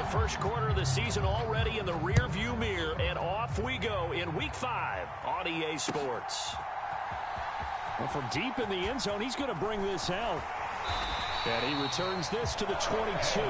the first quarter of the season already in the rearview mirror, and off we go in Week 5 on EA Sports. Well, from deep in the end zone, he's going to bring this out. And he returns this to the 22.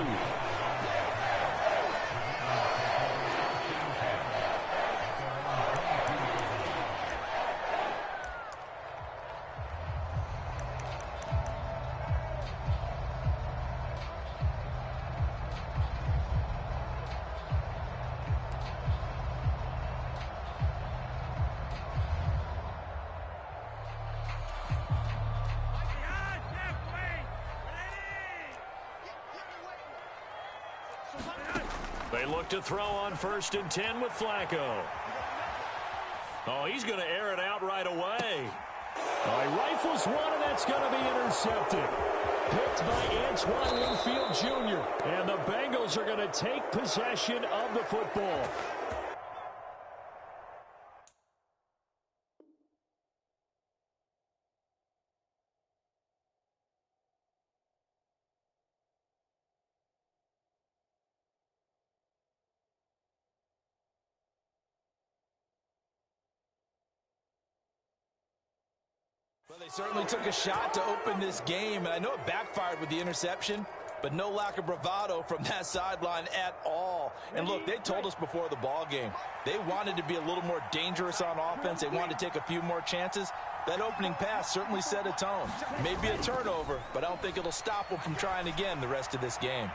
They look to throw on 1st and 10 with Flacco. Oh, he's going to air it out right away. Oh, he rifles one, and that's going to be intercepted. Picked by Antoine Winfield Jr. And the Bengals are going to take possession of the football. Well, they certainly took a shot to open this game, and I know it backfired with the interception, but no lack of bravado from that sideline at all. And look, they told us before the ball game, they wanted to be a little more dangerous on offense. They wanted to take a few more chances. That opening pass certainly set a tone. Maybe a turnover, but I don't think it'll stop them from trying again the rest of this game.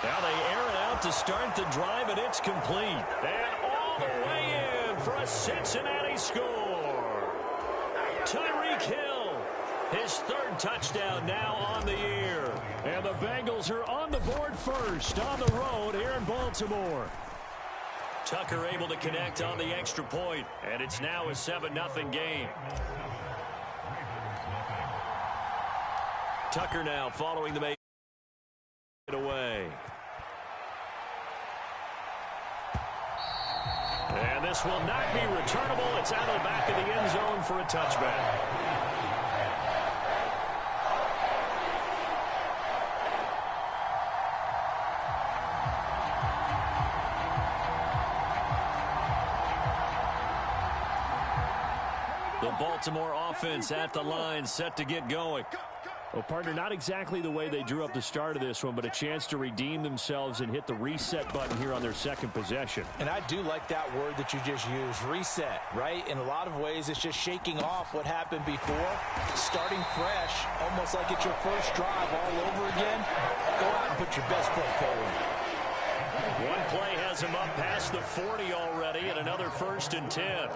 Now they air it out to start the drive, and it's complete. And all the way in for a Cincinnati score. Tyreek Hill, his 3rd touchdown now on the year. And the Bengals are on the board first on the road here in Baltimore. Tucker able to connect on the extra point, and it's now a 7-0 game. Tucker now following the make away. And this will not be returnable. It's out of the back of the end zone for a touchback. The Baltimore offense at the line, set to get going. Well, partner, not exactly the way they drew up the start of this one, but a chance to redeem themselves and hit the reset button here on their 2nd possession. And I do like that word that you just used, reset, right? In a lot of ways, it's just shaking off what happened before, starting fresh, almost like it's your first drive all over again. Go out and put your best foot forward. One play has him up past the 40 already, and another 1st and 10.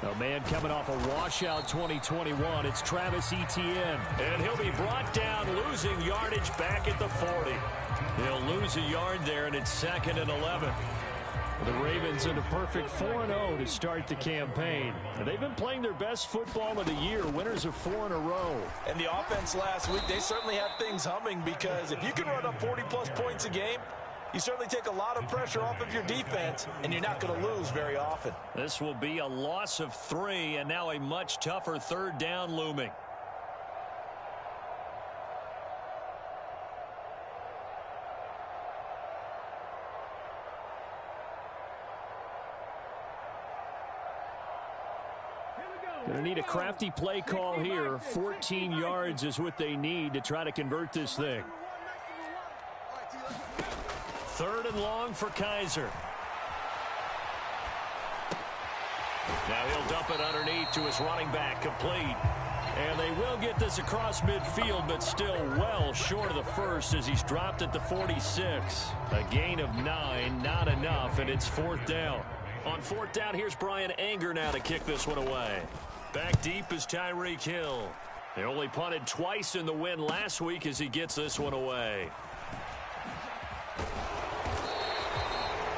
A man coming off a washout 2021. It's Travis Etienne. And he'll be brought down, losing yardage back at the 40. He'll lose a yard there, and it's 2nd and 11. The Ravens in a perfect 4-0 to start the campaign. And they've been playing their best football of the year, winners of 4 in a row. And the offense last week, they certainly have things humming, because if you can run up 40-plus points a game, you certainly take a lot of pressure off of your defense, and you're not going to lose very often. This will be a loss of 3, and now a much tougher 3rd down looming. Going to need a crafty play call here. 14 yards is what they need to try to convert this thing. 3rd and long for Kaiser. Now he'll dump it underneath to his running back, complete. And they will get this across midfield, but still well short of the 1st as he's dropped at the 46. A gain of 9, not enough, and it's 4th down. On 4th down, here's Brian Anger now to kick this one away. Back deep is Tyreek Hill. They only punted twice in the win last week as he gets this one away.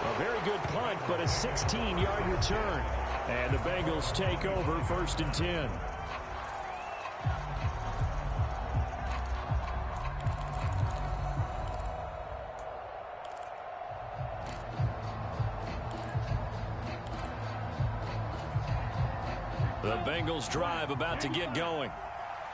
A very good punt, but a 16-yard return. And the Bengals take over 1st and 10. The Bengals drive about to get going.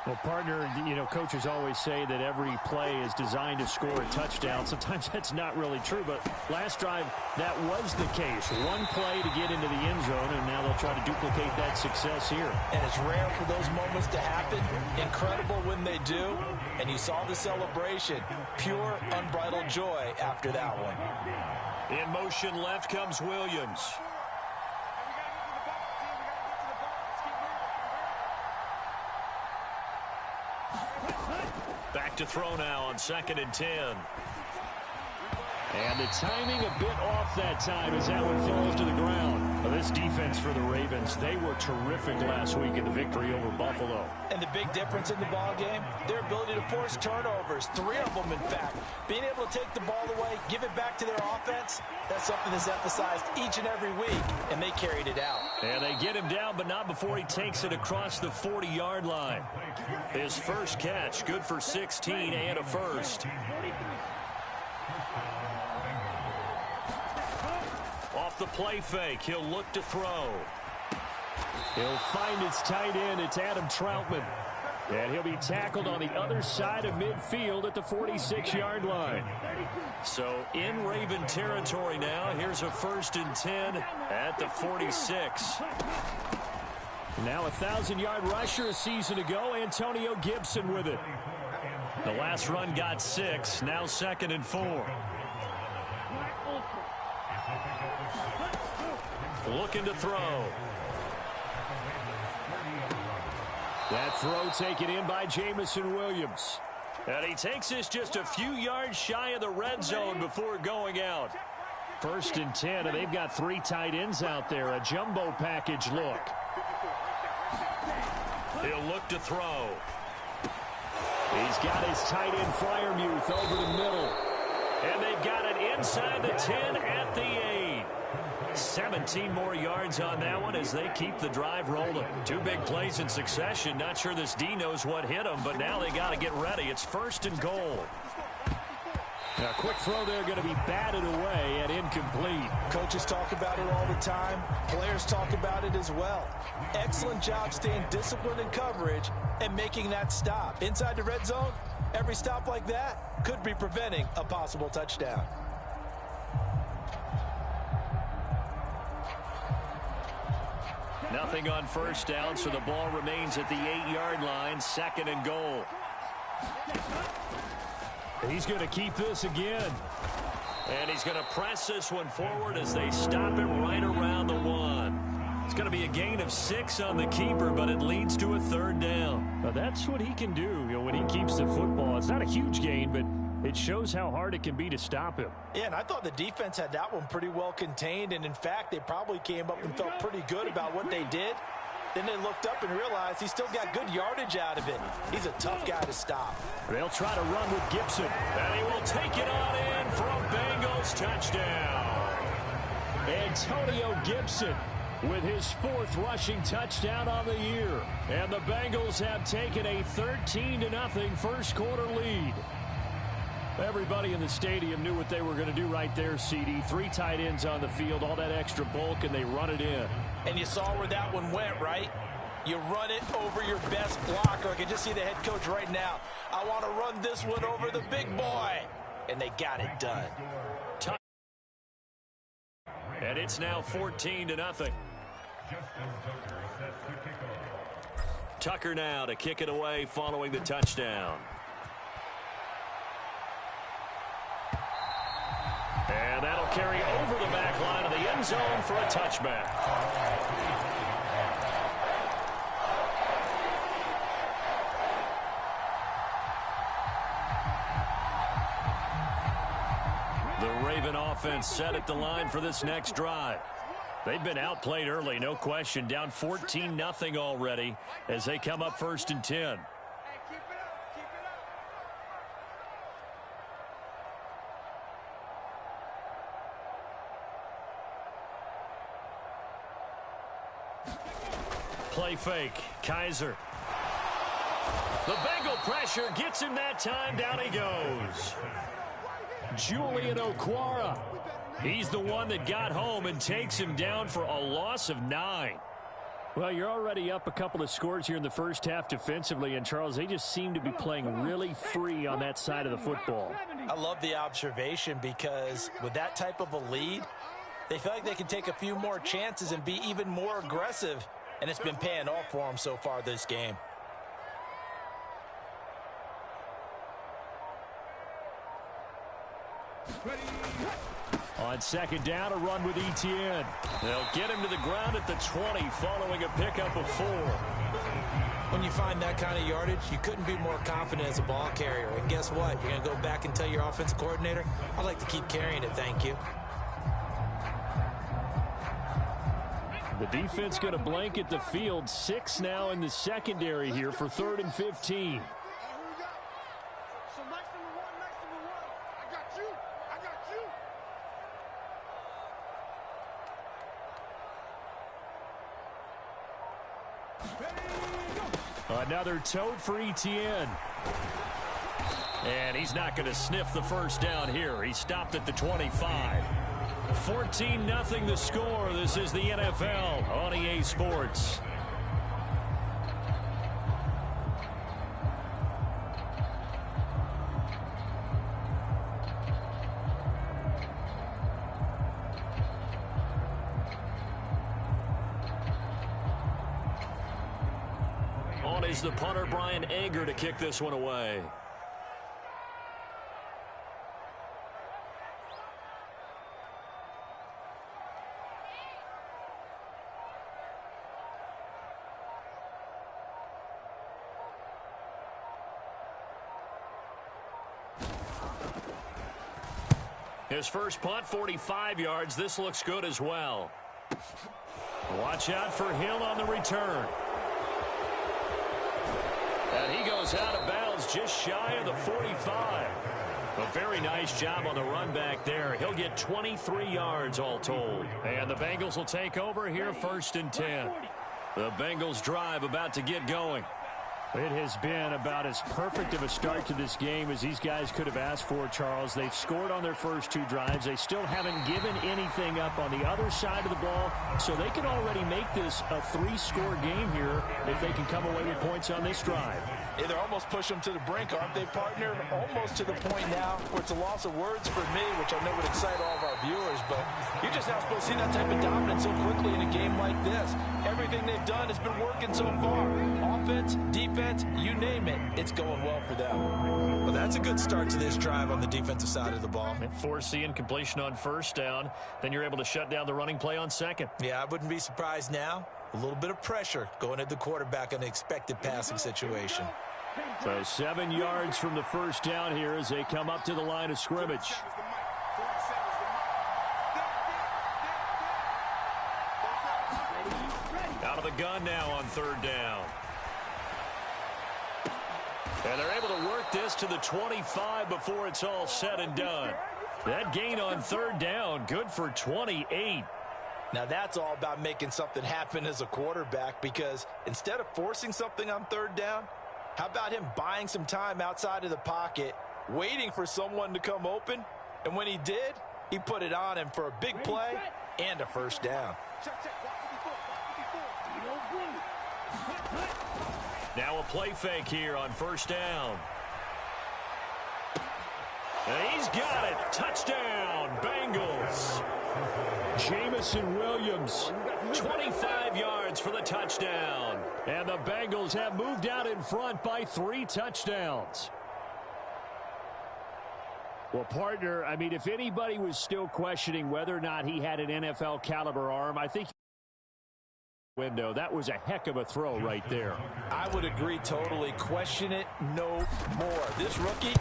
Well, partner, coaches always say that every play is designed to score a touchdown. Sometimes that's not really true, but last drive, that was the case. One play to get into the end zone, and now they'll try to duplicate that success here. And it's rare for those moments to happen. Incredible when they do. And you saw the celebration. Pure, unbridled joy after that one. In motion left comes Williams. Back to throw now on 2nd and 10. And the timing a bit off that time as that one falls to the ground. Well, this defense for the Ravens, they were terrific last week in the victory over Buffalo. And the big difference in the ball game, their ability to force turnovers, 3 of them in fact. Being able to take the ball away, give it back to their offense, that's something that's emphasized each and every week, and they carried it out. And they get him down, but not before he takes it across the 40-yard line. His first catch, good for 16 and a first. Off the play fake, he'll look to throw. He'll find his tight end. It's Adam Troutman. And he'll be tackled on the other side of midfield at the 46-yard line. So in Raven territory now. Here's a 1st and 10 at the 46. Now a 1,000-yard rusher a season ago. Antonio Gibson with it. The last run got 6. Now 2nd and 4. Looking to throw. That throw taken in by Jameson Williams. And he takes this just a few yards shy of the red zone before going out. 1st and 10, and they've got 3 tight ends out there. A jumbo package look. He'll look to throw. He's got his tight end Freiermuth over the middle. And they've got it inside the 10 at the 8. 17 more yards on that one as they keep the drive rolling. 2 big plays in succession. Not sure this D knows what hit them, but now they got to get ready. It's 1st and goal. Now, a quick throw there going to be batted away and incomplete. Coaches talk about it all the time. Players talk about it as well. Excellent job staying disciplined in coverage and making that stop. Inside the red zone, every stop like that could be preventing a possible touchdown. Nothing on 1st down, so the ball remains at the 8-yard line. 2nd and goal. He's going to keep this again. And he's going to press this one forward as they stop him right around the 1. It's going to be a gain of 6 on the keeper, but it leads to a 3rd down. Now that's what he can do, when he keeps the football. It's not a huge gain, but it shows how hard it can be to stop him. Yeah, and I thought the defense had that one pretty well contained, and in fact, they probably came up and felt pretty good about what they did. Then they looked up and realized he still got good yardage out of it. He's a tough guy to stop. They'll try to run with Gibson. And he will take it on in for a Bengals touchdown. Antonio Gibson with his 4th rushing touchdown on the year. And the Bengals have taken a 13-0 first quarter lead. Everybody in the stadium knew what they were going to do right there, CD. 3 tight ends on the field, all that extra bulk, and they run it in. And you saw where that one went, right? You run it over your best blocker. I can just see the head coach right now. I want to run this one over the big boy. And they got it done. And it's now 14-0. Tucker now to kick it away following the touchdown. And that'll carry over the back line of the end zone for a touchback. The Raven offense set at the line for this next drive. They've been outplayed early, no question. Down 14-0 already as they come up 1st and 10. Play fake. Kaiser. The Bengal pressure gets him that time. Down he goes. Julian Okwara. He's the one that got home and takes him down for a loss of 9. Well, you're already up a couple of scores here in the first half defensively, and Charles, they just seem to be playing really free on that side of the football. I love the observation because with that type of a lead, they feel like they can take a few more chances and be even more aggressive, and it's been paying off for them so far this game. On second down, a run with Etienne. They'll get him to the ground at the 20 following a pickup of 4. When you find that kind of yardage, you couldn't be more confident as a ball carrier. And guess what? You're going to go back and tell your offensive coordinator, I'd like to keep carrying it, thank you. The defense going to blanket the field. 6 now in the secondary here for 3rd and 15. Another tote for Etienne. And he's not going to sniff the first down here. He stopped at the 25. 14-0 the score. This is the NFL on EA Sports. On is the punter, Brian Anger, to kick this one away. His first punt, 45 yards. This looks good as well. Watch out for Hill on the return. And he goes out of bounds just shy of the 45. A very nice job on the run back there. He'll get 23 yards all told. And the Bengals will take over here 1st and 10. The Bengals drive about to get going. It has been about as perfect of a start to this game as these guys could have asked for, Charles. They've scored on their first 2 drives. They still haven't given anything up on the other side of the ball, so they can already make this a 3-score game here if they can come away with points on this drive. Yeah, they're almost pushing them to the brink, aren't they, partner? Almost to the point now where it's a loss of words for me, which I know would excite all of our viewers, but you're just not supposed to see that type of dominance so quickly in a game like this. Everything they've done has been working so far. Offense, defense, you name it, it's going well for them. Well, that's a good start to this drive on the defensive side of the ball. And forcing completion on 1st down, then you're able to shut down the running play on 2nd. Yeah, I wouldn't be surprised now. A little bit of pressure going at the quarterback in an expected passing situation. So 7 yards from the first down here as they come up to the line of scrimmage. Out of the gun now on 3rd down. And they're able to work this to the 25 before it's all said and done. That gain on 3rd down, good for 28. Now that's all about making something happen as a quarterback, because instead of forcing something on 3rd down, how about him buying some time outside of the pocket, waiting for someone to come open, and when he did, he put it on him for a big play and a 1st down. Now a play fake here on 1st down. And he's got it. Touchdown, Bengals. Jamison Williams, 25 yards for the touchdown. and the Bengals have moved out in front by 3 touchdowns. Well, partner, I mean, if anybody was still questioning whether or not he had an NFL caliber arm, I think window. That was a heck of a throw right there. I would agree totally. Question it no more. This rookie,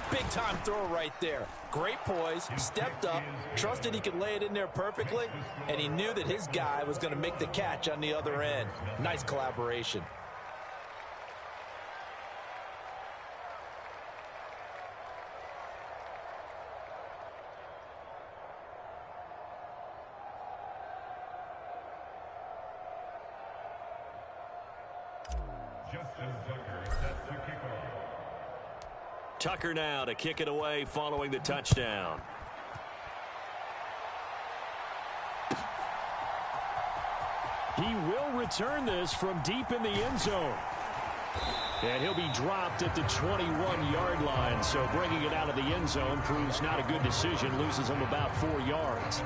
big time throw right there. Great poise, stepped up, trusted he could lay it in there perfectly, and he knew that his guy was going to make the catch on the other end. Nice collaboration. Tucker now to kick it away following the touchdown. He will return this from deep in the end zone. And he'll be dropped at the 21-yard line. So bringing it out of the end zone proves not a good decision. Loses him about 4 yards.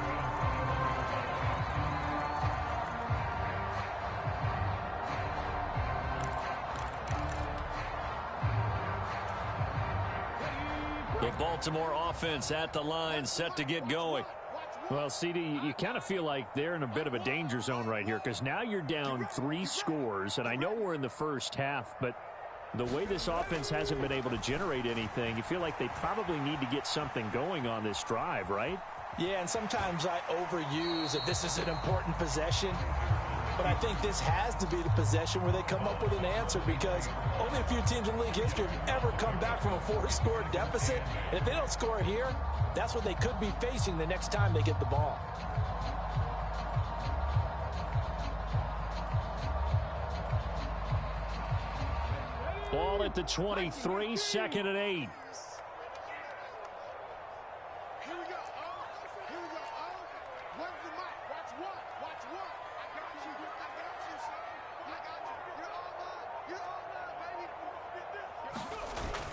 The Baltimore offense at the line, set to get going. Well, CD, you kind of feel like they're in a bit of a danger zone right here because now you're down 3 scores, and I know we're in the first half, but the way this offense hasn't been able to generate anything, you feel like they probably need to get something going on this drive, right? Yeah, and sometimes I overuse that this is an important possession. But I think this has to be the possession where they come up with an answer because only a few teams in league history have ever come back from a 4-score deficit. And if they don't score here, that's what they could be facing the next time they get the ball. Ball at the 23, 2nd and 8.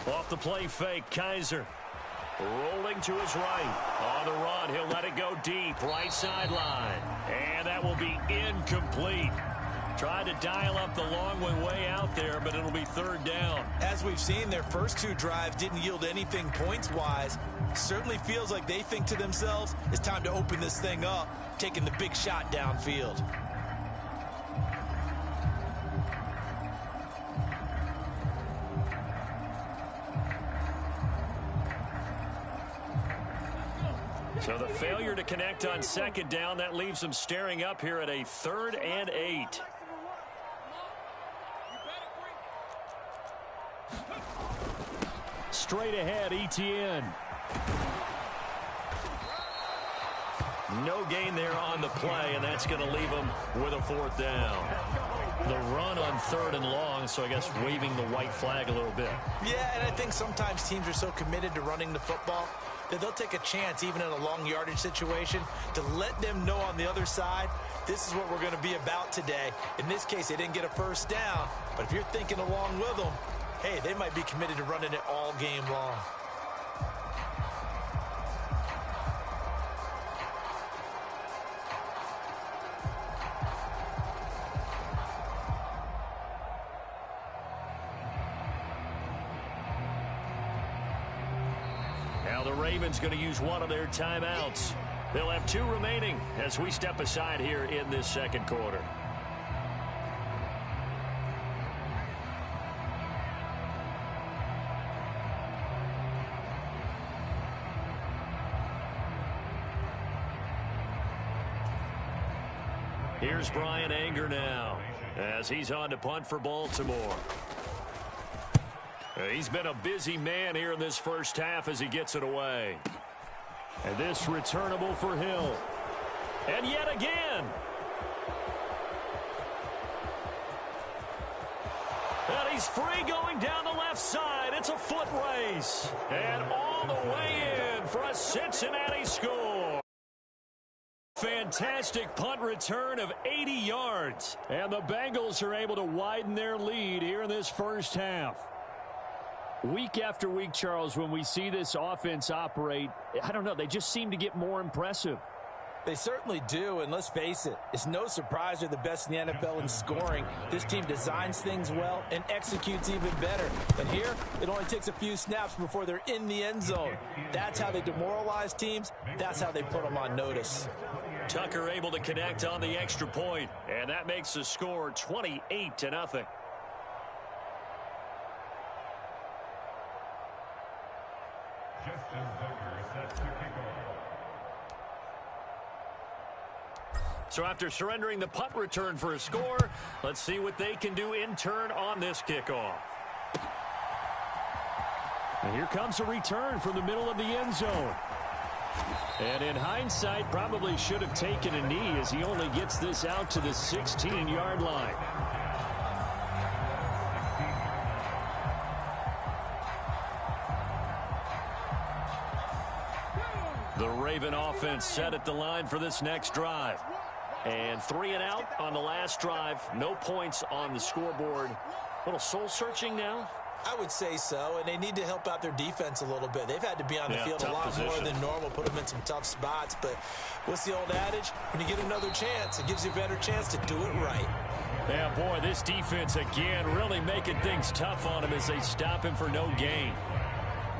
Off the play fake, Kaiser. Rolling to his right. On the run, he'll let it go deep. Right sideline. And that will be incomplete. Tried to dial up the long one way out there, but it'll be 3rd down. As we've seen, their first 2 drives didn't yield anything points-wise. Certainly feels like they think to themselves, it's time to open this thing up, taking the big shot downfield. So the failure to connect on 2nd down, that leaves them staring up here at a 3rd and 8. Straight ahead, Etienne. No gain there on the play, and that's going to leave them with a 4th down. The run on 3rd and long, so I guess waving the white flag a little bit. Yeah, and I think sometimes teams are so committed to running the football that they'll take a chance, even in a long yardage situation, to let them know on the other side, this is what we're going to be about today. In this case, they didn't get a 1st down, but if you're thinking along with them, hey, they might be committed to running it all game long. Now the Ravens going to use one of their timeouts. They'll have 2 remaining as we step aside here in this 2nd quarter. Here's Brian Anger now as he's on to punt for Baltimore. He's been a busy man here in this first half as he gets it away. And this returnable for Hill. And yet again. And he's free going down the left side. It's a foot race. And all the way in for a Cincinnati score. Fantastic punt return of 80 yards. And the Bengals are able to widen their lead here in this first half. Week after week, Charles, when we see this offense operate, I don't know, they just seem to get more impressive. They certainly do, and let's face it, it's no surprise they're the best in the NFL in scoring. This team designs things well and executes even better. And here, it only takes a few snaps before they're in the end zone. That's how they demoralize teams. That's how they put them on notice. Tucker able to connect on the extra point, and that makes the score 28-0. So after surrendering the punt return for a score, let's see what they can do in turn on this kickoff. And here comes a return from the middle of the end zone. And in hindsight, probably should have taken a knee as he only gets this out to the 16-yard line. The Raven offense set at the line for this next drive. And 3 and out on the last drive. No points on the scoreboard. A little soul-searching now? I would say so, and they need to help out their defense a little bit. They've had to be on the field a lot more than normal, put them in some tough spots. But what's the old adage? When you get another chance, it gives you a better chance to do it right. Yeah, boy, this defense again really making things tough on him as they stop him for no gain.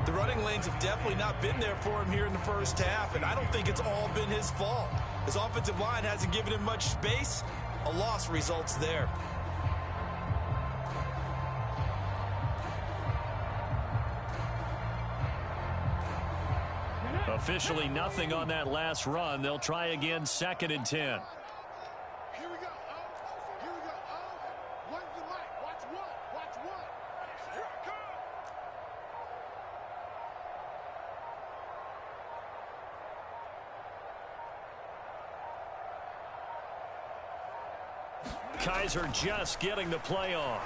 The running lanes have definitely not been there for him here in the first half, and I don't think it's all been his fault. His offensive line hasn't given him much space. A loss results there. Officially nothing on that last run. They'll try again, 2nd and 10. Here we go. Here we go. Where's the mic? Watch what? Watch what? Here I come. Kaiser just getting the play on.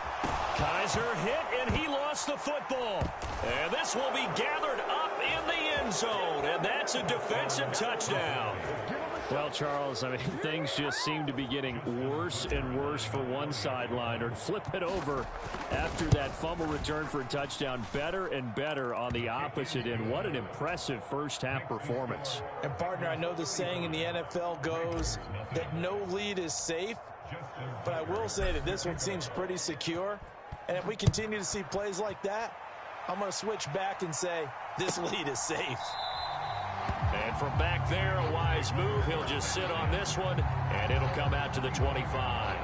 Kaiser hit, and he lost the football. And this will be gathered up in the end zone, and that's a defensive touchdown. Well, Charles, I mean, things just seem to be getting worse and worse for one sideline, or flip it over after that fumble return for a touchdown. Better and better on the opposite end. What an impressive first-half performance. And, partner, I know the saying in the NFL goes that no lead is safe, but I will say that this one seems pretty secure. And if we continue to see plays like that, I'm going to switch back and say this lead is safe. And from back there, a wise move. He'll just sit on this one, and it'll come out to the 25.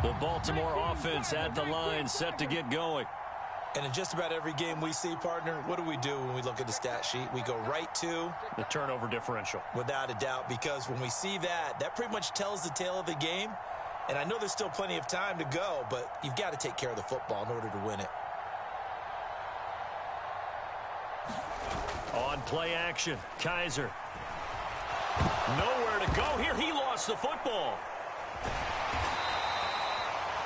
The Baltimore offense at the line, set to get going. And in just about every game we see, partner, what do when we look at the stat sheet? We go right to the turnover differential. Without a doubt, because when we see that, that pretty much tells the tale of the game. And I know there's still plenty of time to go, but you've got to take care of the football in order to win it. On play action, Kaiser. Nowhere to go here. He lost the football.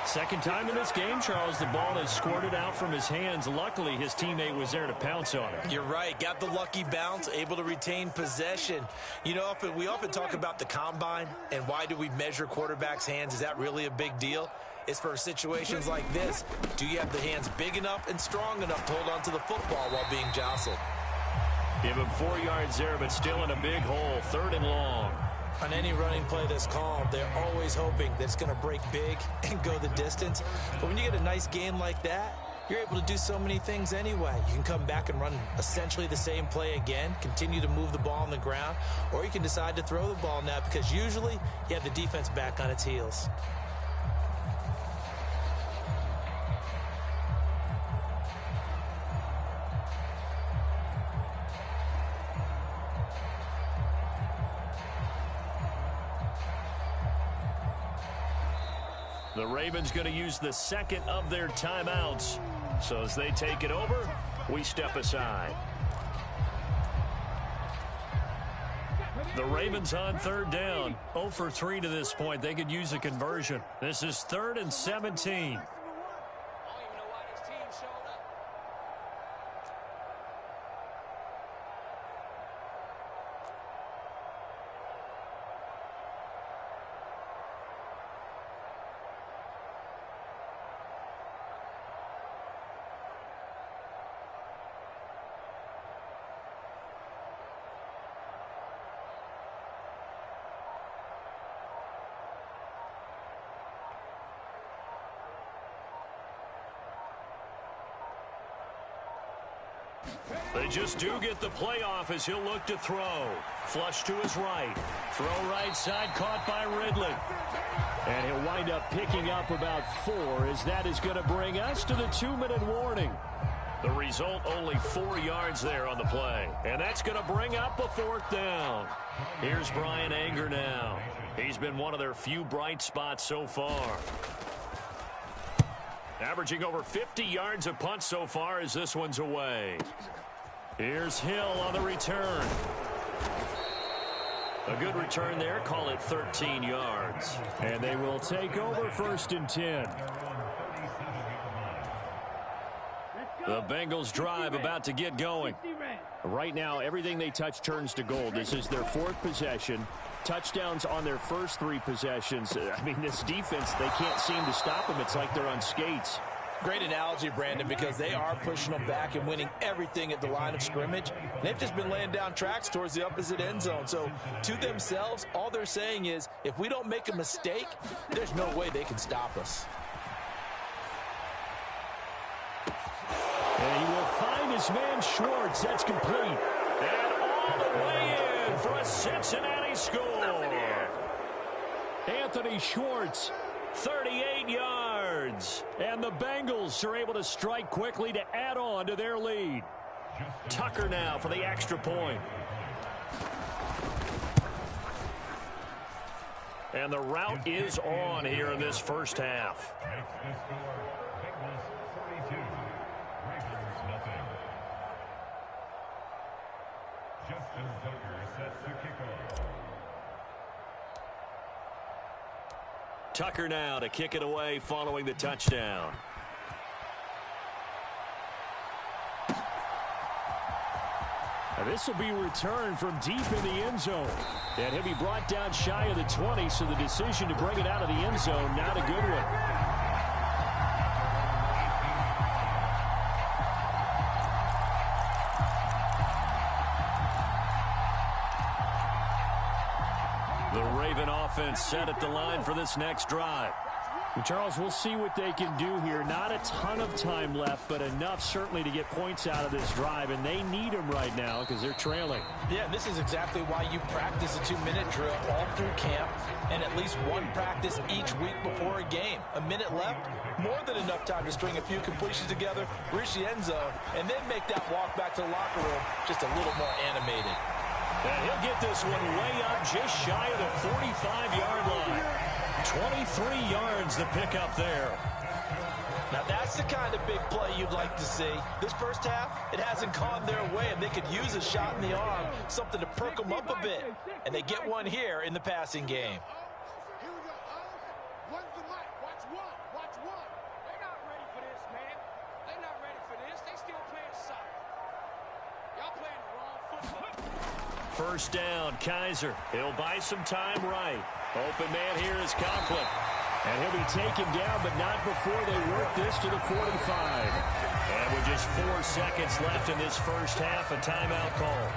Second time in this game, Charles, the ball has squirted out from his hands. Luckily, his teammate was there to pounce on it. You're right. Got the lucky bounce, able to retain possession. You know, we often talk about the combine and why do we measure quarterbacks' hands. Is that really a big deal? It's for situations like this. Do you have the hands big enough and strong enough to hold on to the football while being jostled? Give him 4 yards there, but still in a big hole. 3rd and long. On any running play that's called, they're always hoping that it's going to break big and go the distance. But when you get a nice game like that, you're able to do so many things anyway. You can come back and run essentially the same play again, continue to move the ball on the ground, or you can decide to throw the ball now because usually you have the defense back on its heels. The Ravens going to use the second of their timeouts. So as they take it over, we step aside. The Ravens on 3rd down. 0 for 3 to this point. They could use a conversion. This is 3rd and 17. They just do get the playoff as he'll look to throw. Flush to his right. Throw right side caught by Ridley. And he'll wind up picking up about 4 as that is going to bring us to the 2-minute warning. The result, only 4 yards there on the play. And that's going to bring up a 4th down. Here's Brian Anger now. He's been one of their few bright spots so far. Averaging over 50 yards a punt so far as this one's away. Here's Hill on the return. A good return there. Call it 13 yards. And they will take over 1st and 10. The Bengals drive about to get going. Right now, everything they touch turns to gold. This is their 4th possession. Touchdowns on their first 3 possessions. I mean, this defense, they can't seem to stop them. It's like they're on skates. Great analogy, Brandon, because they are pushing them back and winning everything at the line of scrimmage. They've just been laying down tracks towards the opposite end zone. So to themselves, all they're saying is, if we don't make a mistake, there's no way they can stop us. And he will find his man Schwartz. That's complete. And all the way in for a Cincinnati score. Anthony Schwartz, 38 yards. and the Bengals are able to strike quickly to add on to their lead. Tucker now for the extra point. And the route is on here in this first half. Tucker now to kick it away following the touchdown. Now this will be returned from deep in the end zone. And he'll be brought down shy of the 20, so the decision to bring it out of the end zone, not a good one. Offense set at the line for this next drive. And Charles, we'll see what they can do here. Not a ton of time left, but enough certainly to get points out of this drive, and they need them right now because they're trailing. Yeah, this is exactly why you practice a 2-minute drill all through camp and at least one practice each week before a game. A minute left, more than enough time to string a few completions together, reach the end zone, and then make that walk back to the locker room just a little more animated. And he'll get this one way up just shy of the 45-yard line. 23 yards to pick up there. Now that's the kind of big play you'd like to see. This first half, it hasn't gone their way, and they could use a shot in the arm, something to perk them up a bit. And they get one here in the passing game. Here we go. What's the mic? Watch one. Watch one. They're not ready for this, man. They're not ready for this. They still playing soccer. Y'all playing the wrong football. First down, Kaiser. He'll buy some time right. Open man here is Conklin. And he'll be taken down, but not before they work this to the 45. And with just 4 seconds left in this first half, a timeout call.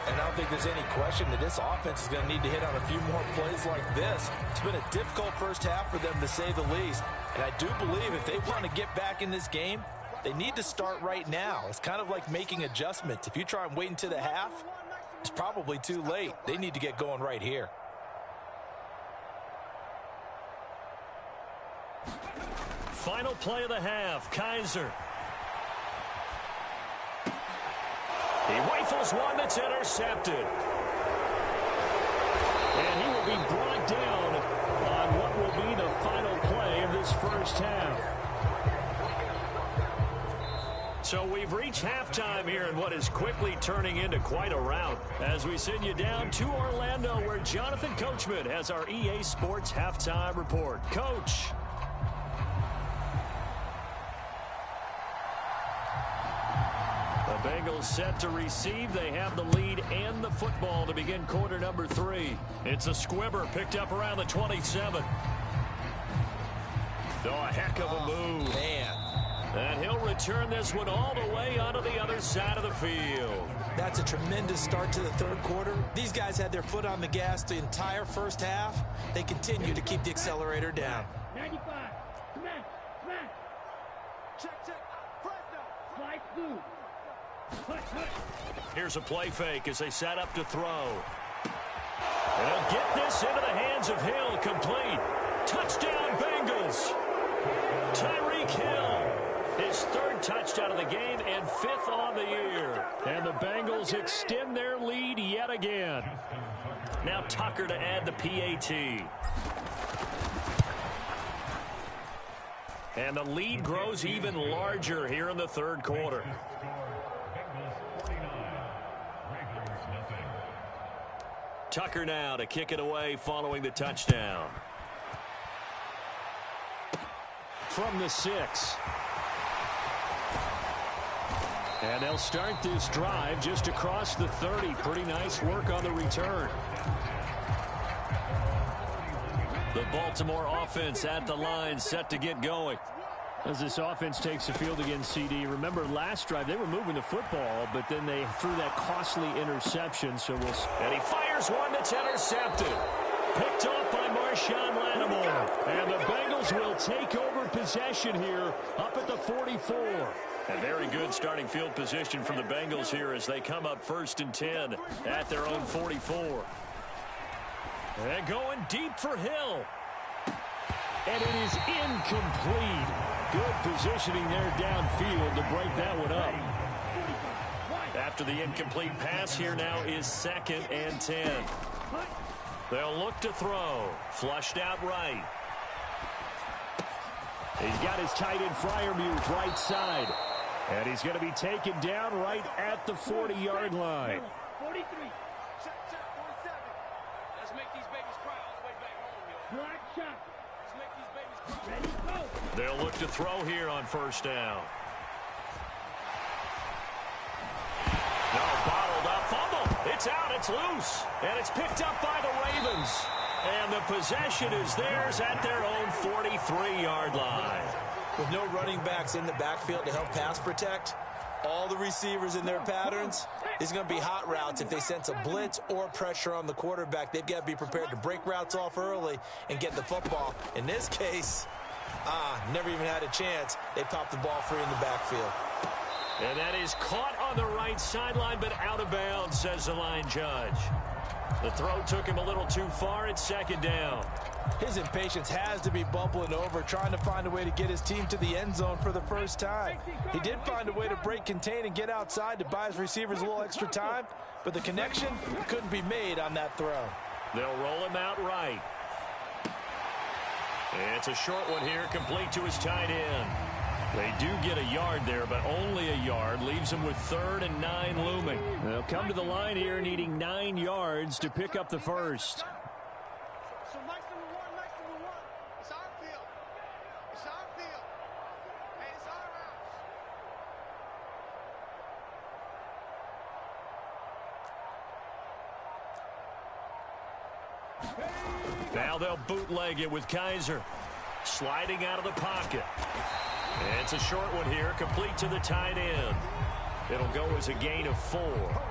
And I don't think there's any question that this offense is going to need to hit on a few more plays like this. It's been a difficult first half for them, to say the least. And I do believe if they want to get back in this game, they need to start right now. It's kind of like making adjustments. If you try and wait until the half, it's probably too late. They need to get going right here. Final play of the half, Kaiser. He rifles one that's intercepted. And he will be brought down on what will be the final play of this first half. So we've reached halftime here in what is quickly turning into quite a rout as we send you down to Orlando, where Jonathan Coachman has our EA Sports halftime report. Coach. The Bengals set to receive. They have the lead and the football to begin quarter number 3. It's a squibber picked up around the 27. Oh, a heck of a move. Man. And he'll return this one all the way onto the other side of the field. That's a tremendous start to the third quarter. These guys had their foot on the gas the entire first half. They continue to keep the accelerator down. 95. Smash. Smash. Check. Press now. Slide through. Here's a play fake as they set up to throw. And he'll get this into the hands of Hill, complete. Touchdown, Bengals. Tyreek Hill, his 3rd touchdown of the game and 5th on the year. And the Bengals extend their lead yet again. Now Tucker to add the PAT. And the lead grows even larger here in the third quarter. Tucker now to kick it away following the touchdown. From the 6. And they'll start this drive just across the 30. Pretty nice work on the return. The Baltimore offense at the line, set to get going. As this offense takes the field against CD, remember last drive they were moving the football, but then they threw that costly interception. And he fires one that's intercepted. Picked off by Marshawn Lattimore. And the Bengals will take over possession here up at the 44. A very good starting field position from the Bengals here as they come up 1st and 10 at their own 44. And going deep for Hill. And it is incomplete. Good positioning there downfield to break that one up. After the incomplete pass, here now is 2nd and 10. They'll look to throw. Flushed out right. He's got his tight end Freiermuth right side. And he's going to be taken down right at the 40-yard line. 43. Check, 47. Let's make these babies cry all the way back home, yo. Black shot. Let's make these babies cry. Ready, go. They'll look to throw here on 1st down. No, bottled up, fumble. It's out, it's loose. And it's picked up by the Ravens. And the possession is theirs at their own 43-yard line. With no running backs in the backfield to help pass protect, all the receivers in their patterns, it's going to be hot routes. If they sense a blitz or pressure on the quarterback, they've got to be prepared to break routes off early and get the football. In this case, never even had a chance. They popped the ball free in the backfield. And that is caught on the right sideline, but out of bounds, says the line judge. The throw took him a little too far. It's 2nd down. His impatience has to be bubbling over, trying to find a way to get his team to the end zone for the first time. He did find a way to break contain and get outside to buy his receivers a little extra time, but the connection couldn't be made on that throw. They'll roll him out right. It's a short one here, complete to his tight end. They do get a yard there, but only a yard. Leaves them with 3rd and 9 looming. They'll come to the line here needing 9 yards to pick up the first. So nice number one. It's our field. It's our field. Hey, it's our house. Now they'll bootleg it with Kaiser. Sliding out of the pocket. It's a short one here, complete to the tight end. It'll go as a gain of 4,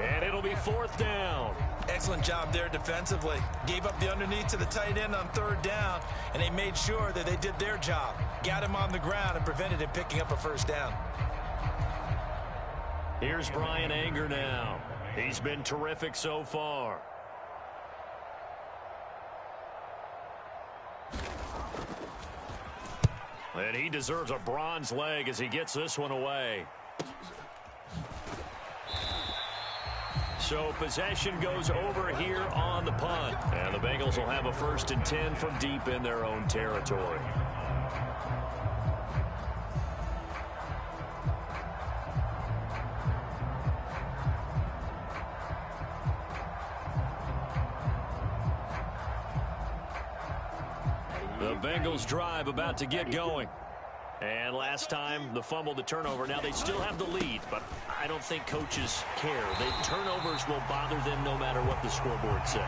and it'll be 4th down. Excellent job there defensively. Gave up the underneath to the tight end on 3rd down, and they made sure that they did their job. Got him on the ground and prevented him picking up a 1st down. Here's Brian Anger now. He's been terrific so far. And he deserves a bronze leg as he gets this one away. So possession goes over here on the punt. And the Bengals will have a 1st and 10 from deep in their own territory. The Bengals drive about to get going. And last time, the fumble, the turnover. Now they still have the lead, but I don't think coaches care. The turnovers will bother them no matter what the scoreboard says.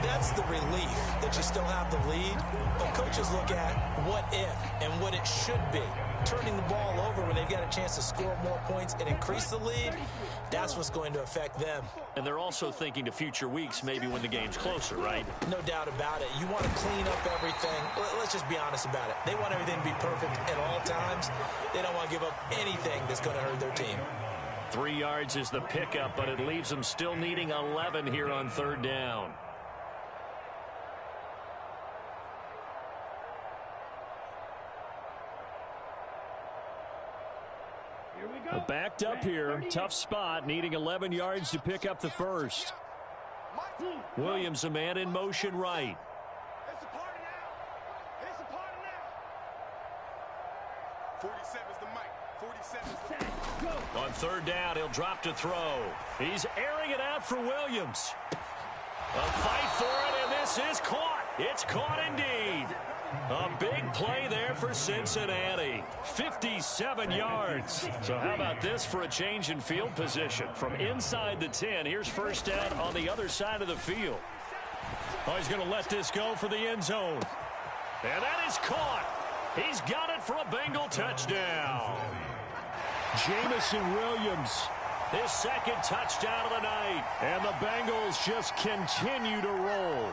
That's the relief that you still have the lead. But coaches look at what if and what it should be. Turning the ball over when they've got a chance to score more points and increase the lead, that's what's going to affect them. And they're also thinking to future weeks, maybe when the game's closer, right? No doubt about it. You want to clean up everything. Let's just be honest about it. They want everything to be perfect at all times. They don't want to give up anything that's going to hurt their team. 3 yards is the pickup, but it leaves them still needing 11 here on 3rd down. Backed up here, tough spot, needing 11 yards to pick up the first. Williams, a man in motion right. It's a party now. It's a party now. 47's the mic. 47's the mic. On 3rd down, he'll drop to throw. He's airing it out for Williams. A fight for it, and this is caught. It's caught indeed. A big play there for Cincinnati. 57 yards. So how about this for a change in field position? From inside the 10, here's first down on the other side of the field. Oh, he's going to let this go for the end zone. And that is caught. He's got it for a Bengal touchdown. Jamison Williams, His second touchdown of the night. and the Bengals just continue to roll.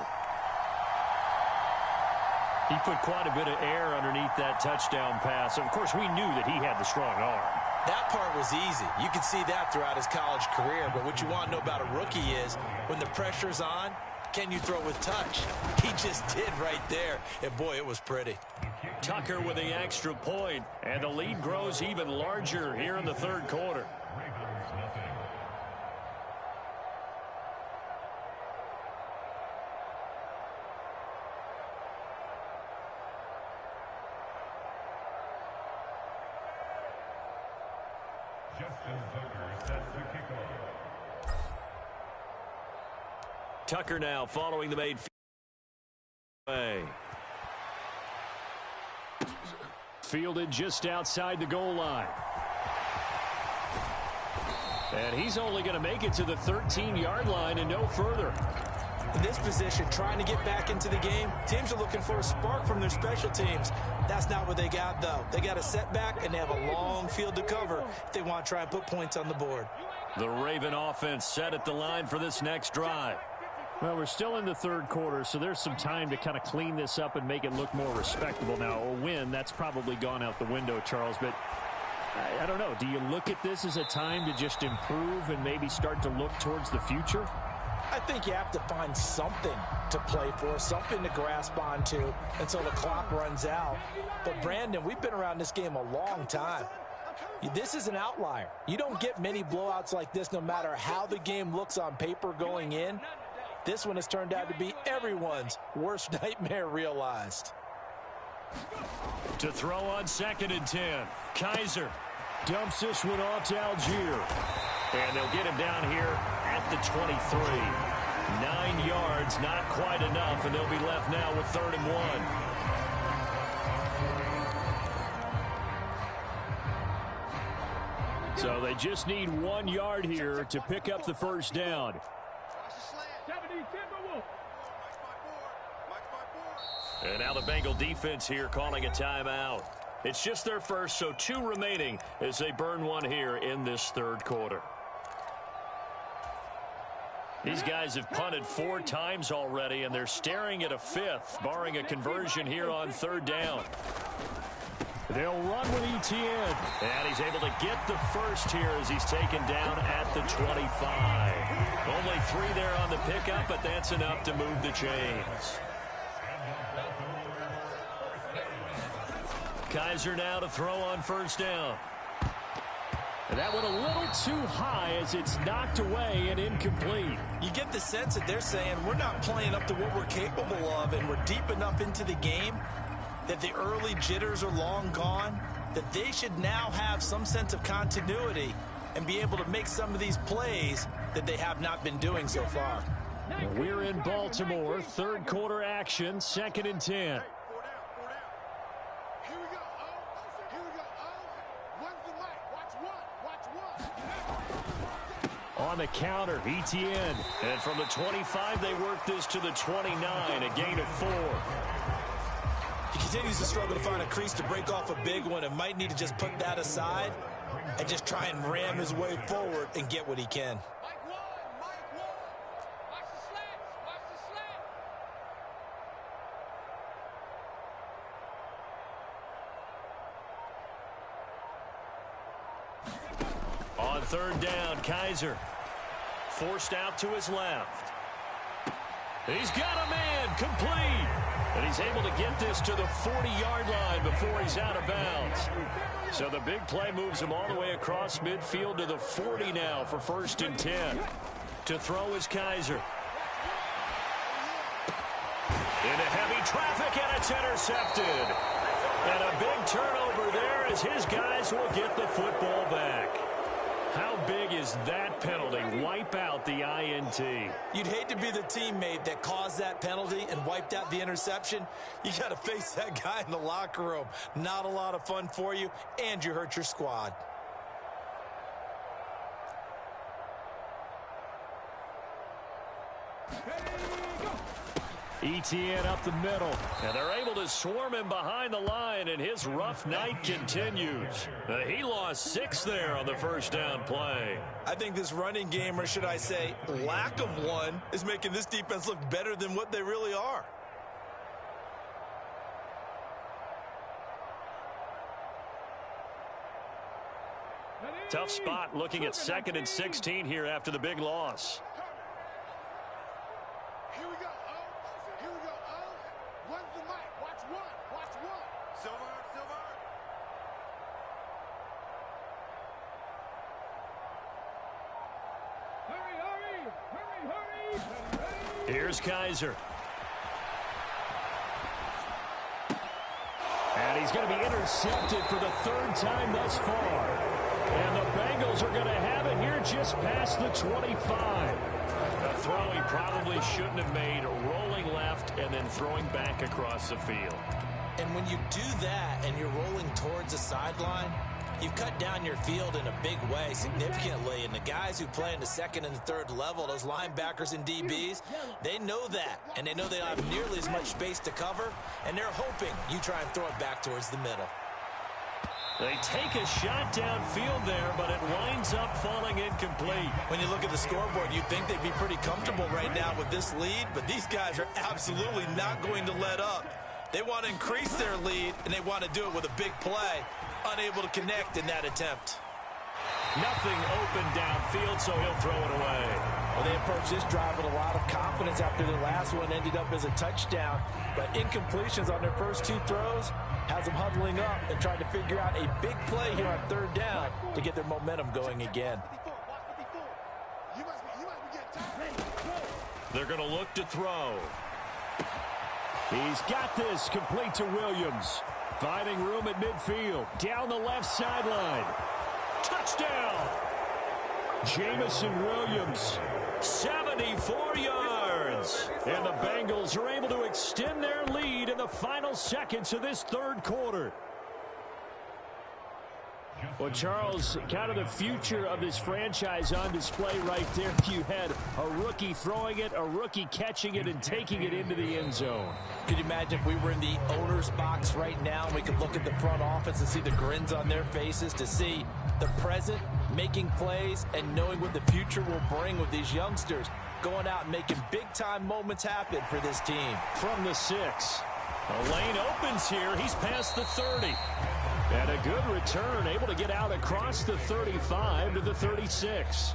He put quite a bit of air underneath that touchdown pass. Of course, we knew that he had the strong arm. That part was easy. You could see that throughout his college career. But what you want to know about a rookie is when the pressure's on, can you throw with touch? He just did right there. And, boy, it was pretty. Tucker with the extra point, and the lead grows even larger here in the third quarter. Tucker now following the made field. Fielded just outside the goal line. And he's only going to make it to the 13-yard line and no further. In this position, trying to get back into the game, teams are looking for a spark from their special teams. That's not what they got, though. They got a setback, and they have a long field to cover if they want to try and put points on the board. The Raven offense set at the line for this next drive. Well, we're still in the third quarter, so there's some time to kind of clean this up and make it look more respectable. Now, a win, that's probably gone out the window, Charles, but I don't know. Do you look at this as a time to just improve and maybe start to look towards the future? I think you have to find something to play for, something to grasp onto until the clock runs out. But, Brandon, we've been around this game a long time. This is an outlier. You don't get many blowouts like this no matter how the game looks on paper going in. This one has turned out to be everyone's worst nightmare realized. To throw on 2nd and 10. Kaiser Dumps this one off to Algier. And they'll get him down here at the 23. 9 yards, not quite enough, and they'll be left now with 3rd and 1. So they just need 1 yard here to pick up the first down. And now the Bengal defense here calling a timeout. It's just their first, so 2 remaining as they burn one here in this third quarter. These guys have punted 4 times already, and they're staring at a 5th, barring a conversion here on 3rd down. They'll run with Etienne. And he's able to get the first here as he's taken down at the 25. Only 3 there on the pickup, but that's enough to move the chains. Kaiser now to throw on 1st down. And that went a little too high as it's knocked away and incomplete. You get the sense that they're saying we're not playing up to what we're capable of, and we're deep enough into the game that the early jitters are long gone, that they should now have some sense of continuity and be able to make some of these plays that they have not been doing so far. We're in Baltimore, 3rd quarter action, 2nd and 10. On the counter, Etienne. And from the 25, they work this to the 29, a gain of 4. He continues to struggle to find a crease to break off a big one and might need to just put that aside and just try and ram his way forward and get what he can. On 3rd down, Kaiser forced out to his left. He's got a man, complete. And he's able to get this to the 40-yard line before he's out of bounds. So the big play moves him all the way across midfield to the 40 now for 1st and 10. To throw is Kaiser. Into heavy traffic, and it's intercepted. And a big turnover there as his guys will get the football back. How big is that penalty wipe out the INT? You'd hate to be the teammate that caused that penalty and wiped out the interception. You got to face that guy in the locker room. Not a lot of fun for you, and you hurt your squad. ETN up the middle, and they're able to swarm him behind the line, and his rough night continues. He lost 6 there on the first down play. I think this running game, or should I say lack of one, is making this defense look better than what they really are. Tough spot looking at 2nd and 16 here after the big loss. Here we go, oh. Here we go, oh. One's the mic. Watch one. Watch one. Silver, silver. Hurry, hurry! Hurry, hurry! Here's Kaiser. And he's going to be intercepted for the 3rd time thus far. And the Bengals are going to have it here just past the 25. A throw he probably shouldn't have made, rolling left and then throwing back across the field. And when you do that and you're rolling towards the sideline, you've cut down your field in a big way significantly. And the guys who play in the 2nd and 3rd level, those linebackers and DBs, they know that. And they know they don't have nearly as much space to cover. And they're hoping you try and throw it back towards the middle. They take a shot downfield there, but it winds up falling incomplete. When you look at the scoreboard, you'd think they'd be pretty comfortable right now with this lead, but these guys are absolutely not going to let up. They want to increase their lead, and they want to do it with a big play. Unable to connect in that attempt. Nothing open downfield, so he'll throw it away. Well, they approached this drive with a lot of confidence after the last one ended up as a touchdown. But incompletions on their first 2 throws has them huddling up and trying to figure out a big play here on 3rd down to get their momentum going again. They're going to look to throw. He's got this complete to Williams. Finding room at midfield. Down the left sideline. Touchdown! Jamison Williams, 74 yards. And the Bengals are able to extend their lead in the final seconds of this 3rd quarter. Well, Charles, kind of the future of this franchise on display right there. You had a rookie throwing it, a rookie catching it, and taking it into the end zone. Could you imagine if we were in the owner's box right now and we could look at the front office and see the grins on their faces, to see the present making plays and knowing what the future will bring with these youngsters going out and making big-time moments happen for this team. From the 6. The lane opens here. He's past the 30. And a good return, able to get out across the 35 to the 36.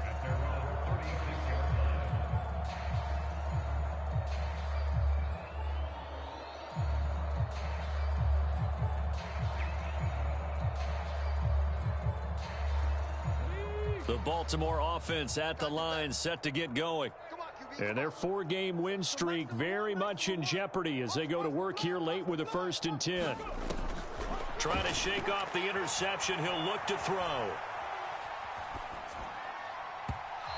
The Baltimore offense at the line, set to get going. And their 4-game win streak very much in jeopardy as they go to work here late with a 1st and 10. Trying to shake off the interception. He'll look to throw.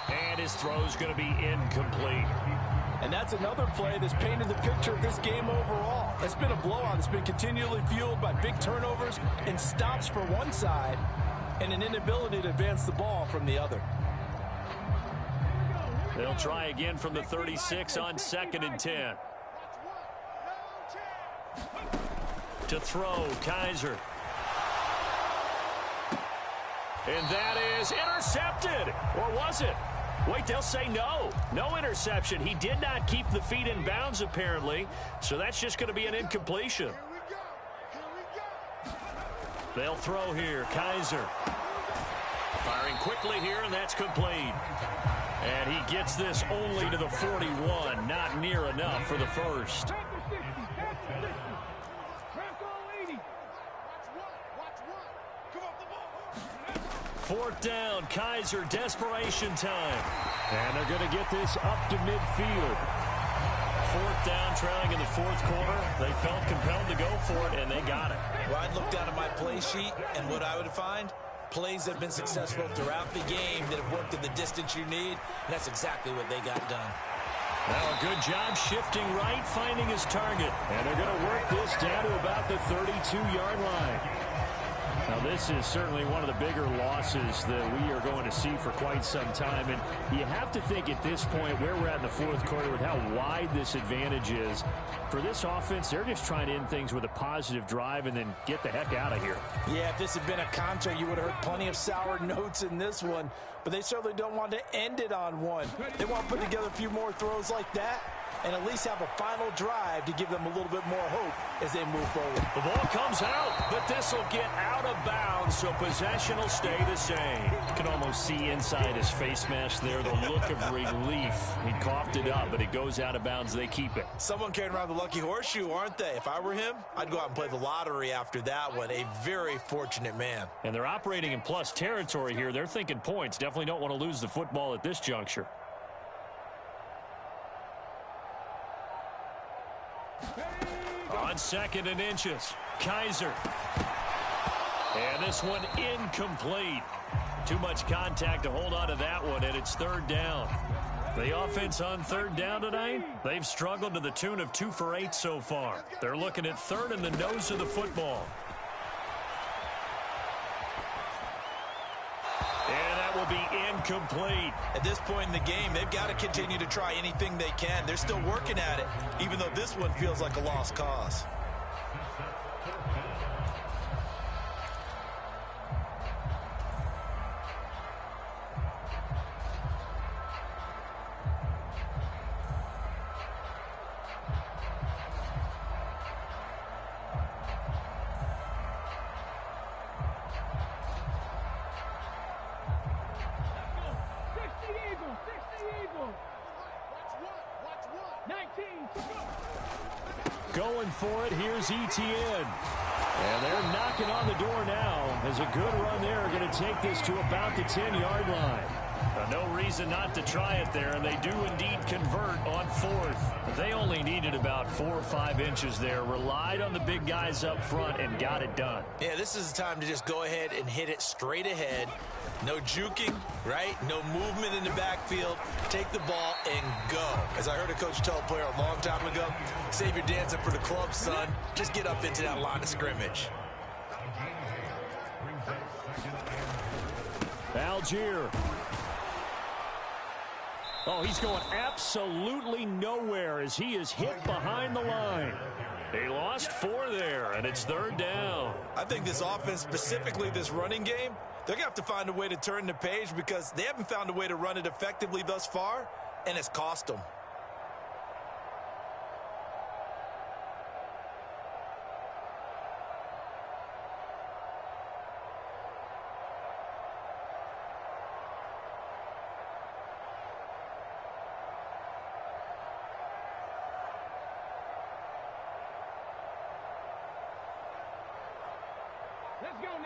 And his throw's going to be incomplete. And that's another play that's painted the picture of this game overall. It's been a blowout. It's been continually fueled by big turnovers and stops for one side and an inability to advance the ball from the other. They'll try again from the 36 on 2nd and 10. To throw, Kaiser. And that is intercepted. Or was it? Wait, they'll say no. No interception. He did not keep the feet in bounds, apparently. So that's just going to be an incompletion. They'll throw here. Kaiser. Firing quickly here, and that's complete. And he gets this only to the 41. Not near enough for the first. 4th down, Kaiser, desperation time. And they're going to get this up to midfield. 4th down, trailing in the 4th quarter. They felt compelled to go for it, and they got it. Well, I'd look down at my play sheet, and what I would find, plays that have been successful throughout the game that have worked in the distance you need, and that's exactly what they got done. Well, a good job shifting right, finding his target. And they're going to work this down to about the 32-yard line. Now, this is certainly one of the bigger losses that we are going to see for quite some time. And you have to think at this point where we're at in the fourth quarter with how wide this advantage is. For this offense, they're just trying to end things with a positive drive and then get the heck out of here. Yeah, if this had been a counter, you would have heard plenty of sour notes in this one. But they certainly don't want to end it on one. They want to put together a few more throws like that and at least have a final drive to give them a little bit more hope as they move forward. The ball comes out, but this will get out of bounds, so possession will stay the same. You can almost see inside his face mask there the look of relief. He coughed it up, but it goes out of bounds. They keep it. Someone carrying around the lucky horseshoe, aren't they? If I were him, I'd go out and play the lottery after that one. A very fortunate man. And they're operating in plus territory here. They're thinking points. Definitely don't want to lose the football at this juncture. On 2nd and inches, Kaiser. And this one incomplete. Too much contact to hold on to that one, and it's 3rd down. The offense on 3rd down tonight, they've struggled to the tune of 2 for 8 so far. They're looking at 3rd and the nose of the football. And that will be incomplete. At this point in the game, they've got to continue to try anything they can. They're still working at it, even though this one feels like a lost cause. Going for it, here's Etienne. And they're knocking on the door now. As a good run there, going to take this to about the 10-yard line. No reason not to try it there, and they do indeed convert on 4th. They only needed about 4 or 5 inches there, relied on the big guys up front, and got it done. Yeah, this is the time to just go ahead and hit it straight ahead. No juking, right? No movement in the backfield. Take the ball and go. As I heard a coach tell a player a long time ago, save your dancing for the club, son. Just get up into that line of scrimmage. Algier. Oh, he's going absolutely nowhere as he is hit behind the line. They lost 4 there, and it's 3rd down. I think this offense, specifically this running game, they're going to have to find a way to turn the page because they haven't found a way to run it effectively thus far, and it's cost them.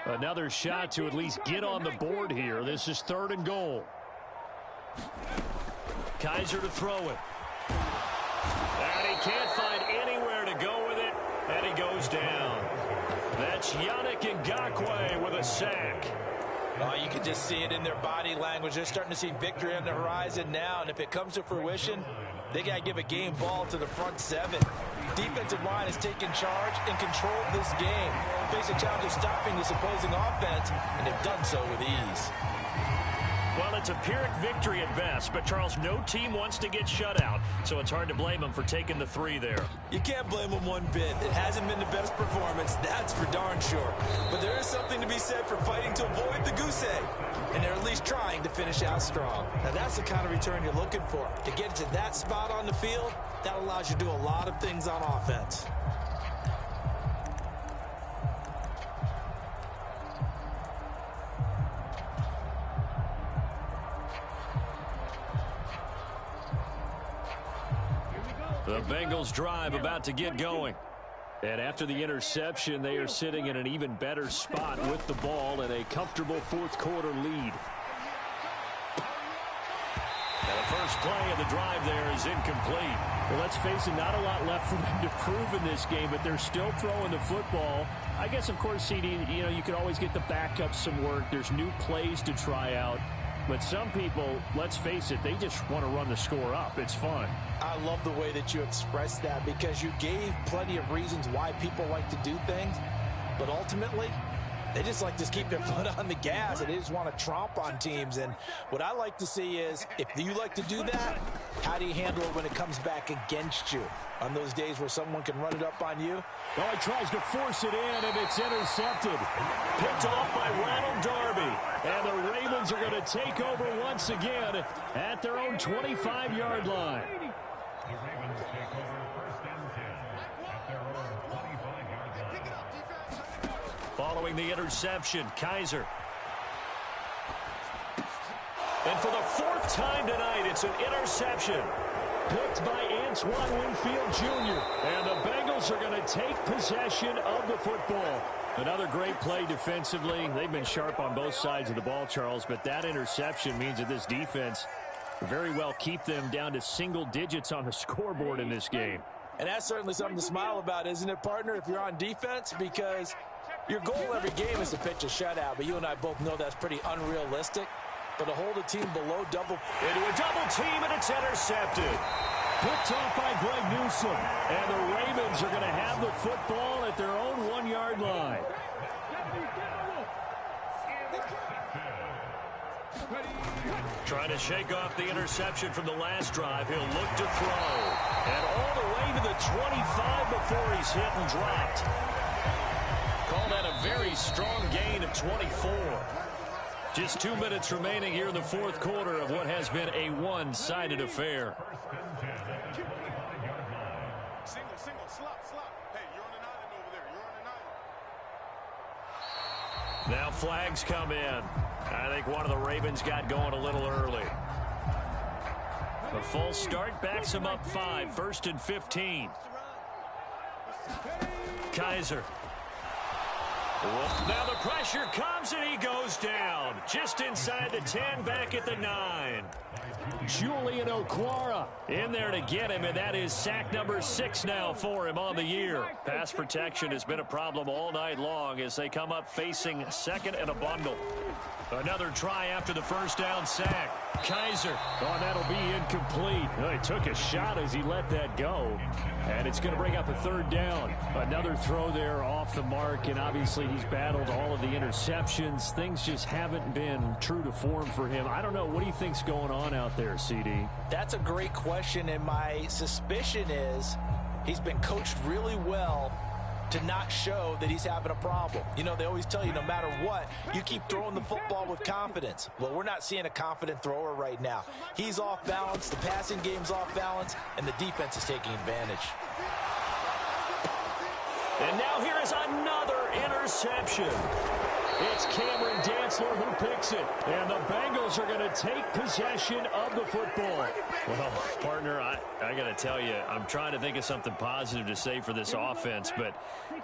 Another shot to at least get on the board here. This is 3rd and goal. Kaiser to throw it. And he can't find anywhere to go with it, and he goes down. That's Yannick Ngakoue with a sack. Oh, you can just see it in their body language. They're starting to see victory on the horizon now, and if it comes to fruition, they got to give a game ball to the front 7. Defensive line has taken charge and controlled this game. Face a challenge of stopping this opposing offense, and they've done so with ease. Well, it's a Pyrrhic victory at best, but, Charles, no team wants to get shut out, so it's hard to blame them for taking the 3 there. You can't blame them one bit. It hasn't been the best performance, that's for darn sure. But there is something to be said for fighting to avoid the goose egg, and they're at least trying to finish out strong. Now, that's the kind of return you're looking for. To get to that spot on the field, that allows you to do a lot of things on offense. The Bengals drive about to get going. And after the interception, they are sitting in an even better spot with the ball and a comfortable fourth quarter lead. And the first play of the drive there is incomplete. Well, let's face it, not a lot left for them to prove in this game, but they're still throwing the football. I guess, of course, CD, you could always get the backup some work. There's new plays to try out. But some people, let's face it, they just want to run the score up. It's fun. I love the way that you expressed that because you gave plenty of reasons why people like to do things. But ultimately, they just like to keep their foot on the gas, and they just want to tromp on teams. And what I like to see is, if you like to do that, how do you handle it when it comes back against you? On those days where someone can run it up on you? Oh, he tries to force it in, and it's intercepted. Picked off by Ronald Darby. And the Ravens are going to take over once again at their own 25-yard line. The Ravens take over 1st and 10 at their own 25-yard line. Following the interception, Kaiser. And for the 4th time tonight, it's an interception. Picked by Antoine Winfield Jr. And the Bengals are going to take possession of the football. Another great play defensively. They've been sharp on both sides of the ball, Charles, but that interception means that this defense very well keep them down to single digits on the scoreboard in this game. And that's certainly something to smile about, isn't it, partner, if you're on defense? Because your goal every game is to pitch a shutout, but you and I both know that's pretty unrealistic. But to hold a team below double into a double team, and it's intercepted. Picked off by Greg Newsome. And the Ravens are going to have the football at their own 1-yard line. Trying to shake off the interception from the last drive. He'll look to throw. And all the way to the 25 before he's hit and dropped. Call that a very strong gain of 24. Just 2 minutes remaining here in the 4th quarter of what has been a one-sided affair. Single, slop. Hey, you're on an island over there. You're on an island. Now flags come in. I think one of the Ravens got going a little early. The full start backs him up 5. 1st and 15. Kaiser. Now the pressure comes, and he goes down. Just inside the 10, back at the 9. Julian Okwara in there to get him, and that is sack number 6 now for him on the year. Pass protection has been a problem all night long as they come up facing second and a bundle. Another try after the first down sack. Kaiser. Oh, that'll be incomplete. Oh, he took a shot as he let that go. And it's going to bring up a 3rd down. Another throw there off the mark, and obviously he's battled all of the interceptions. Things just haven't been true to form for him. I don't know. What do you think's going on out there, CD? That's a great question, and my suspicion is he's been coached really well to not show that he's having a problem. You know, they always tell you no matter what, you keep throwing the football with confidence. Well, we're not seeing a confident thrower right now. He's off balance, the passing game's off balance, and the defense is taking advantage. And now here is another interception. It's Cameron Dantzler who picks it. And the Bengals are going to take possession of the football. Well, partner, I got to tell you, I'm trying to think of something positive to say for this offense, but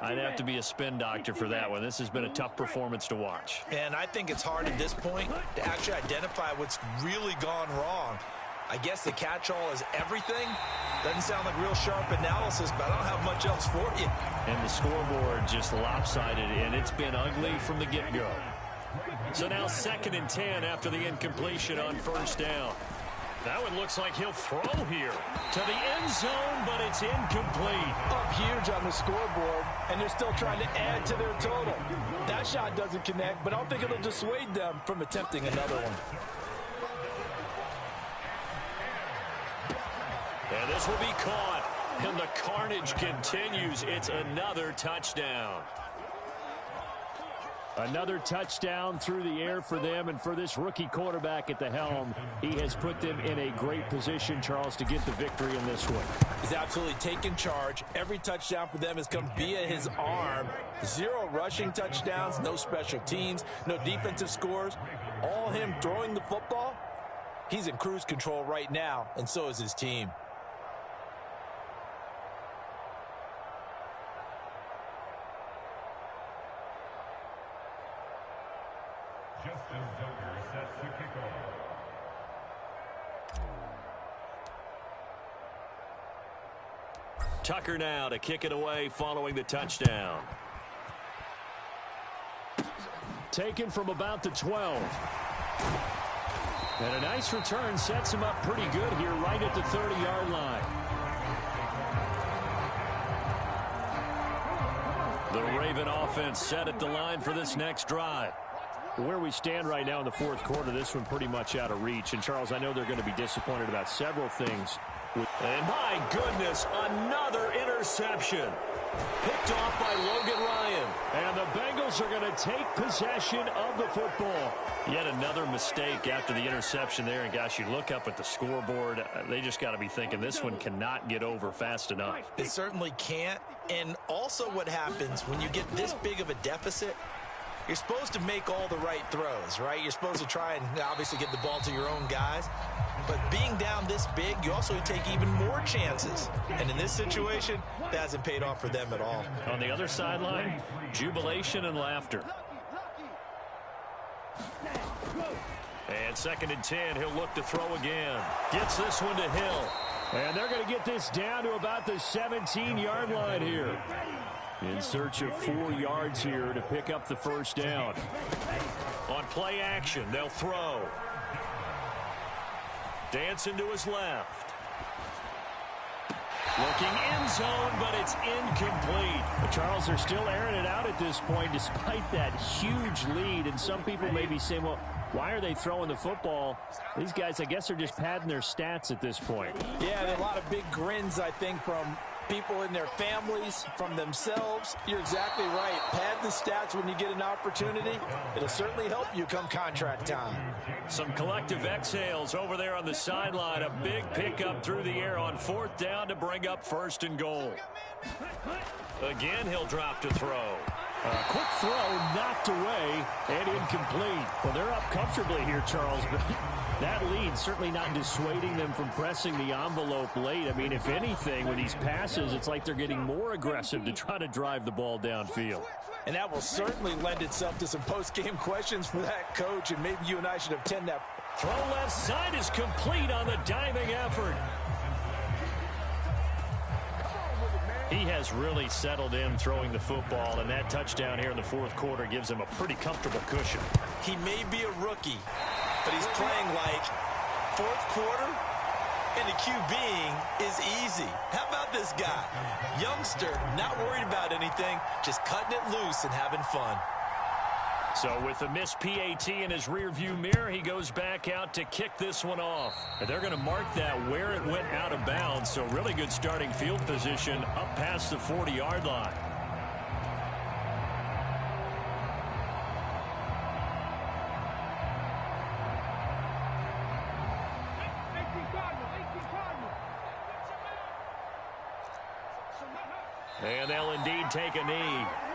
I'd have to be a spin doctor for that one. This has been a tough performance to watch. And I think it's hard at this point to actually identify what's really gone wrong. I guess the catch-all is everything. Doesn't sound like real sharp analysis, but I don't have much else for you. And the scoreboard just lopsided, and it's been ugly from the get-go. So now 2nd and 10 after the incompletion on 1st down. That one looks like he'll throw here to the end zone, but it's incomplete. Up huge on the scoreboard, and they're still trying to add to their total. That shot doesn't connect, but I don't think it'll dissuade them from attempting another one. And this will be caught. And the carnage continues. It's another touchdown. Another touchdown through the air for them, and for this rookie quarterback at the helm, he has put them in a great position, Charles, to get the victory in this one. He's absolutely taken charge. Every touchdown for them has come via his arm. 0 rushing touchdowns, no special teams, no defensive scores. All him throwing the football. He's in cruise control right now, and so is his team. Justin Tucker set to kick off. Tucker now to kick it away following the touchdown. Taken from about the 12. And a nice return sets him up pretty good here right at the 30-yard line. The Raven offense set at the line for this next drive. Where we stand right now in the fourth quarter, this one pretty much out of reach. And, Charles, I know they're going to be disappointed about several things. And, my goodness, another interception. Picked off by Logan Ryan. And the Bengals are going to take possession of the football. Yet another mistake after the interception there. And, gosh, you look up at the scoreboard, they just got to be thinking this one cannot get over fast enough. It certainly can't. And also what happens when you get this big of a deficit, you're supposed to make all the right throws, right? You're supposed to try and obviously get the ball to your own guys. But being down this big, you also take even more chances. And in this situation, that hasn't paid off for them at all. On the other sideline, jubilation and laughter. And 2nd and 10, he'll look to throw again. Gets this one to Hill. And they're going to get this down to about the 17-yard line here. In search of 4 yards here to pick up the first down. On play action, they'll throw. Dancing to his left. Looking end zone, but it's incomplete. But Charles, they're still airing it out at this point despite that huge lead. And some people may be saying, well, why are they throwing the football? These guys, I guess, are just padding their stats at this point. Yeah, there are a lot of big grins, I think, from people in their families, from themselves. You're exactly right. Pad the stats when you get an opportunity. It'll certainly help you come contract time. Some collective exhales over there on the sideline. A big pickup through the air on 4th down to bring up 1st and goal. Again, he'll drop to throw. A quick throw knocked away and incomplete. Well, they're up comfortably here, Charles, but that lead certainly not dissuading them from pressing the envelope late. I mean, if anything, with these passes, it's like they're getting more aggressive to try to drive the ball downfield. And that will certainly lend itself to some post-game questions for that coach, and maybe you and I should attend that. Throw left side is complete on the diving effort. He has really settled in throwing the football, and that touchdown here in the fourth quarter gives him a pretty comfortable cushion. He may be a rookie, but he's playing like fourth quarter, and the QBing is easy. How about this guy? Youngster, not worried about anything, just cutting it loose and having fun. So with a missed PAT in his rearview mirror, he goes back out to kick this one off. And they're going to mark that where it went out of bounds. So really good starting field position up past the 40-yard line. And they'll indeed take a knee.